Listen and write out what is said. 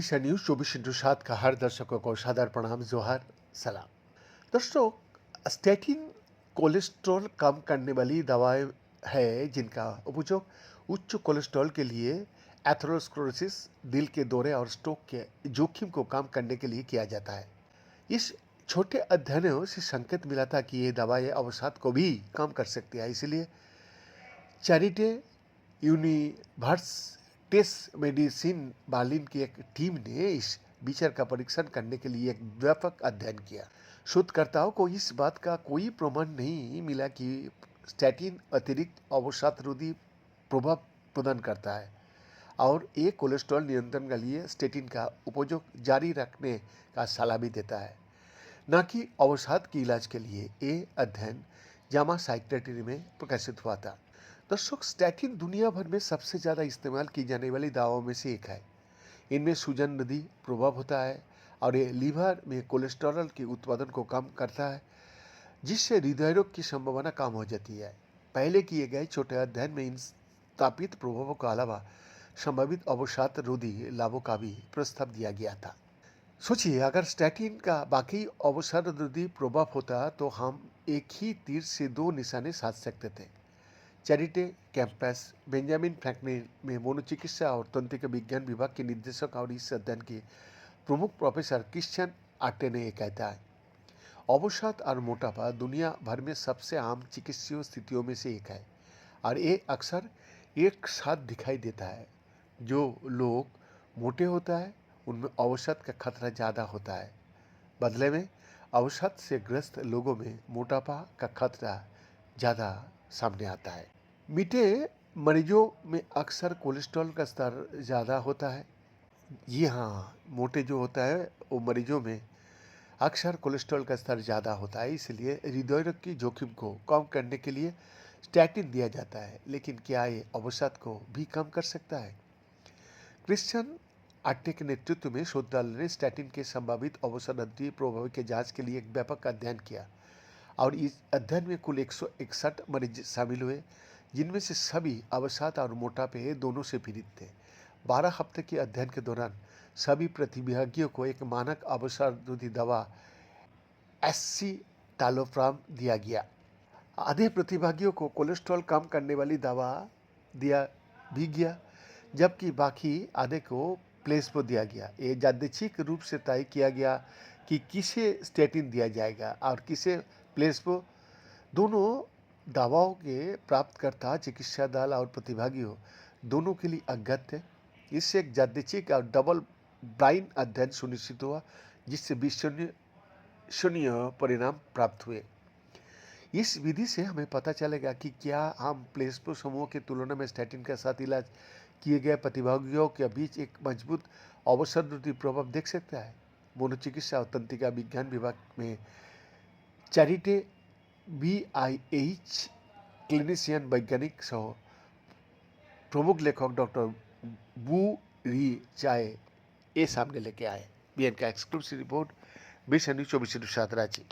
विशा न्यूज़ 24/7 का हर दर्शकों को सादर प्रणाम, जोहार, सलाम। दोस्तों, स्टैटिन कोलेस्ट्रॉल कम करने वाली दवाएं है जिनका उपयोग उच्च कोलेस्ट्रॉल के लिए, एथेरोस्क्लेरोसिस, दिल के दौरे और स्ट्रोक के जोखिम को कम करने के लिए किया जाता है। इस छोटे अध्ययनों से संकेत मिला था कि ये दवाएं अवसाद को भी कम कर सकती है। इसलिए चैरिटे यूनिवर्सिटेस मेडिसिन बर्लिन की एक टीम ने इस विचार का परीक्षण करने के लिए एक व्यापक अध्ययन किया। शोधकर्ताओं को इस बात का कोई प्रमाण नहीं मिला कि स्टैटिन अतिरिक्त अवसादरोधी प्रभाव प्रदान करता है और ये कोलेस्ट्रॉल नियंत्रण के लिए स्टैटिन का उपयोग जारी रखने का सलाह भी देता है, न कि अवसाद के इलाज के लिए। ये अध्ययन जामा साइकियाट्री में प्रकाशित हुआ था। दर्शक, स्टैटिन दुनिया भर में सबसे ज़्यादा इस्तेमाल की जाने वाली दवाओं में से एक है। इनमें सूजन नदी प्रभाव होता है और ये लीवर में कोलेस्ट्रॉल के उत्पादन को कम करता है, जिससे हृदय रोग की संभावना कम हो जाती है। पहले किए गए छोटे अध्ययन में इन स्थापित प्रभावों के अलावा संभावित अवसाद रोधी लाभों का भी प्रस्ताव दिया गया था। सोचिए, अगर स्टैटिन का बाकी अवसाद रोधी प्रभाव होता तो हम एक ही तीर से दो निशाने साध सकते थे। चैरिटे कैंपस बेंजामिन फ्रैंकलिन में मनोचिकित्सा और तंत्रिका विज्ञान विभाग के निदेशक और इस अध्ययन के प्रमुख प्रोफेसर क्रिश्चियन आर्टे ने कहता है, अवसाद और मोटापा दुनिया भर में सबसे आम चिकित्सीय स्थितियों में से एक है और ये अक्सर एक साथ दिखाई देता है। जो लोग मोटे होता है उनमें अवसाद का खतरा ज़्यादा होता है। बदले में अवसाद से ग्रस्त लोगों में मोटापा का खतरा ज़्यादा सामने आता है। मीठे मरीजों में अक्सर कोलेस्ट्रॉल का स्तर ज़्यादा होता है। जी हाँ, मोटे जो होता है वो मरीजों में अक्सर कोलेस्ट्रॉल का स्तर ज़्यादा होता है, इसलिए हृदय रोग की जोखिम को कम करने के लिए स्टैटिन दिया जाता है। लेकिन क्या ये अवसाद को भी कम कर सकता है? क्रिश्चियन आट्टे के नेतृत्व में शोध दल ने स्टैटिन के संभावित अवसादरोधी प्रभाव के जांच के लिए एक व्यापक अध्ययन किया और इस अध्ययन में कुल 161 मरीज शामिल हुए, जिनमें से सभी अवसाद और मोटापे दोनों से पीड़ित थे। 12 हफ्ते के अध्ययन के दौरान सभी प्रतिभागियों को एक मानक अवसादरोधी दवा एसिटालोप्राम दिया गया। आधे प्रतिभागियों को कोलेस्ट्रॉल कम करने वाली दवा दिया भी गया, जबकि बाकी आधे को प्लेसबो दिया गया। ये यादृच्छिक रूप से तय किया गया कि किसे स्टैटिन दिया जाएगा और किसे प्लेसबो। दोनों दवाओं के प्राप्तकर्ता, चिकित्सा दल और प्रतिभागियों दोनों के लिए अज्ञात थे। इससे एक यादृच्छिक और डबल ब्लाइंड अध्ययन सुनिश्चित हुआ, जिससे विश्वसनीय परिणाम प्राप्त हुए। इस विधि से हमें पता चलेगा कि क्या हम प्लेसबो समूह की तुलना में स्टैटिन के साथ इलाज किए गए प्रतिभागियों के बीच एक मजबूत अवसादरोधी प्रभाव देख सकता है। मनोचिकित्सा और तंत्रिका विज्ञान विभाग में चैरिटे BIH क्लिनिशियन वैज्ञानिक सह प्रमुख लेखक डॉक्टर बू री चाय ये सामने लेके आए। BN का एक्सक्लूसिव रिपोर्ट, विशा न्यूज़ 24/7 रांची।